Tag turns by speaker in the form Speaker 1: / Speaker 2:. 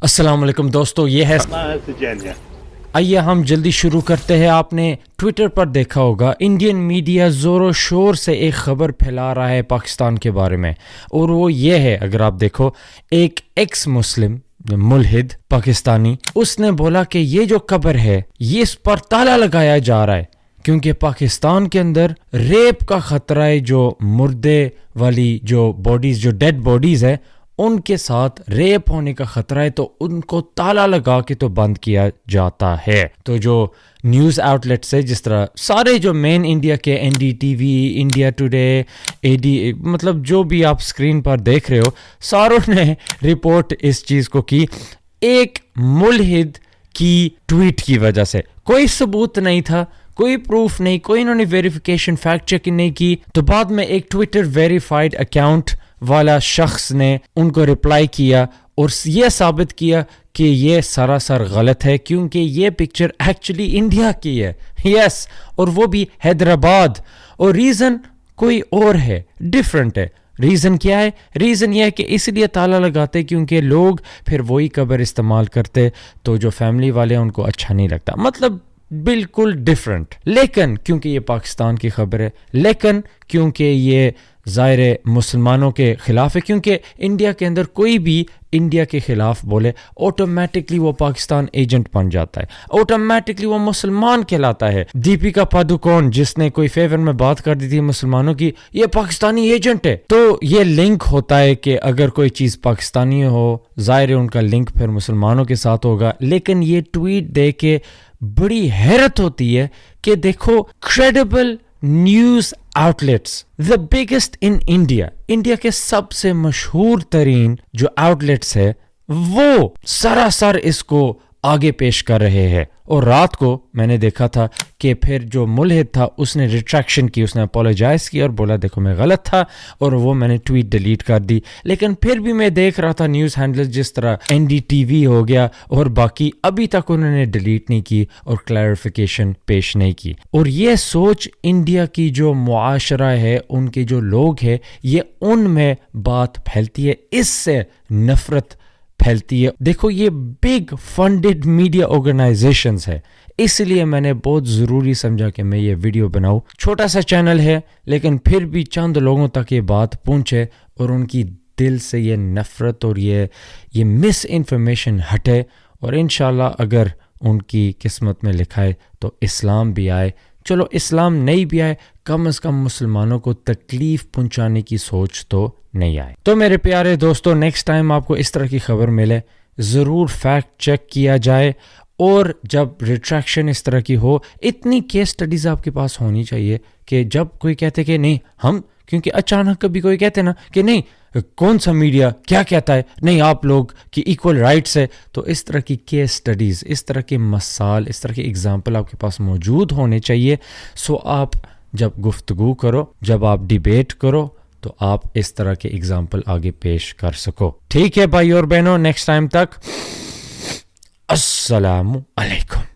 Speaker 1: السلام علیکم دوستو، یہ ہے آئیے ہم جلدی شروع کرتے ہیں۔ آپ نے ٹویٹر پر دیکھا ہوگا انڈین میڈیا زور و شور سے ایک خبر پھیلا رہا ہے پاکستان کے بارے میں، اور وہ یہ ہے، اگر آپ دیکھو، ایک ایکس مسلم ملحد پاکستانی، اس نے بولا کہ یہ جو قبر ہے یہ اس پر تالا لگایا جا رہا ہے کیونکہ پاکستان کے اندر ریپ کا خطرہ ہے۔ جو مردے والی جو باڈیز، جو ڈیڈ باڈیز ہے، ان کے ساتھ ریپ ہونے کا خطرہ ہے، تو ان کو تالا لگا کے تو بند کیا جاتا ہے۔ تو جو نیوز آؤٹ لیٹس ہے، جس طرح سارے جو مین انڈیا کے N D T V, India Today, A D, مطلب جو بھی آپ سکرین پر دیکھ رہے ہو، ساروں نے رپورٹ اس چیز کو کی ایک ملحد کی ٹویٹ کی وجہ سے۔ کوئی ثبوت نہیں تھا، کوئی پروف نہیں، کوئی انہوں نے ویریفیکیشن فیکٹ چیکنگ نہیں کی، تو بعد میں ایک ٹویٹر ویریفائڈ اکاؤنٹ والا شخص نے ان کو رپلائی کیا اور یہ ثابت کیا کہ یہ سراسر غلط ہے کیونکہ یہ پکچر ایکچولی انڈیا کی ہے، یس، اور وہ بھی حیدرآباد، اور ریزن کوئی اور ہے، ڈیفرنٹ ہے۔ ریزن کیا ہے؟ ریزن یہ ہے کہ اس لیے تالا لگاتے کیونکہ لوگ پھر وہی قبر استعمال کرتے، تو جو فیملی والے ہیں ان کو اچھا نہیں لگتا، مطلب بالکل ڈیفرنٹ۔ لیکن کیونکہ یہ پاکستان کی خبر ہے، لیکن کیونکہ یہ ظاہر مسلمانوں کے خلاف ہے، کیونکہ انڈیا کے اندر کوئی بھی انڈیا کے خلاف بولے آٹومیٹکلی وہ پاکستان ایجنٹ بن جاتا ہے، آٹومیٹکلی وہ مسلمان کہلاتا ہے۔ دیپیکا پادوکون جس نے کوئی فیور میں بات کر دی تھی مسلمانوں کی، یہ پاکستانی ایجنٹ ہے، تو یہ لنک ہوتا ہے کہ اگر کوئی چیز پاکستانی ہو، ظاہر ہے ان کا لنک پھر مسلمانوں کے ساتھ ہوگا۔ لیکن یہ ٹویٹ دیکھ کے بڑی حیرت ہوتی ہے کہ دیکھو، credible news out let's, the biggest in India, India کے سب سے مشہور ترین جو آؤٹ لیٹس ہے، وہ سراسر اس کو آگے پیش کر رہے ہیں۔ اور رات کو میں نے دیکھا تھا کہ پھر جو ملحد تھا اس نے ریٹریکشن کی، اس نے اپولوجائز کی اور بولا دیکھو میں غلط تھا، اور وہ میں نے ٹویٹ ڈیلیٹ کر دی۔ لیکن پھر بھی میں دیکھ رہا تھا نیوز ہینڈلز جس طرح این ڈی ٹی وی ہو گیا اور باقی، ابھی تک انہوں نے ڈیلیٹ نہیں کی اور کلیریفیکیشن پیش نہیں کی۔ اور یہ سوچ انڈیا کی جو معاشرہ ہے، ان کے جو لوگ ہیں، یہ ان میں بات پھیلتی ہے، اس سے نفرت پھیلتی ہے۔ دیکھو، یہ بگ فنڈڈ میڈیا آرگنائزیشنز ہے، اس لیے میں نے بہت ضروری سمجھا کہ میں یہ ویڈیو بناؤں۔ چھوٹا سا چینل ہے لیکن پھر بھی چند لوگوں تک یہ بات پہنچے اور ان کی دل سے یہ نفرت اور یہ مس انفارمیشن ہٹے، اور انشاءاللہ اگر ان کی قسمت میں لکھا ہے تو اسلام بھی آئے۔ چلو اسلام نہیں بھی آئے، کم از کم مسلمانوں کو تکلیف پہنچانے کی سوچ تو نہیں آئے۔ تو میرے پیارے دوستو، نیکسٹ ٹائم آپ کو اس طرح کی خبر ملے، ضرور فیکٹ چیک کیا جائے، اور جب ریٹریکشن اس طرح کی ہو، اتنی کیس سٹڈیز آپ کے پاس ہونی چاہیے کہ جب کوئی کہتے کہ نہیں ہم، کیونکہ اچانک کبھی کوئی کہتے نا کہ نہیں کون سا میڈیا کیا کہتا ہے، نہیں آپ لوگ کی ایکول رائٹس ہے، تو اس طرح کی کیس سٹڈیز، اس طرح کے مثال، اس طرح کے اگزامپل آپ کے پاس موجود ہونے چاہیے۔ سو آپ جب گفتگو کرو، جب آپ ڈیبیٹ کرو، تو آپ اس طرح کے اگزامپل آگے پیش کر سکو۔ ٹھیک ہے بھائی اور بہنوں، نیکسٹ ٹائم تک السلام علیکم۔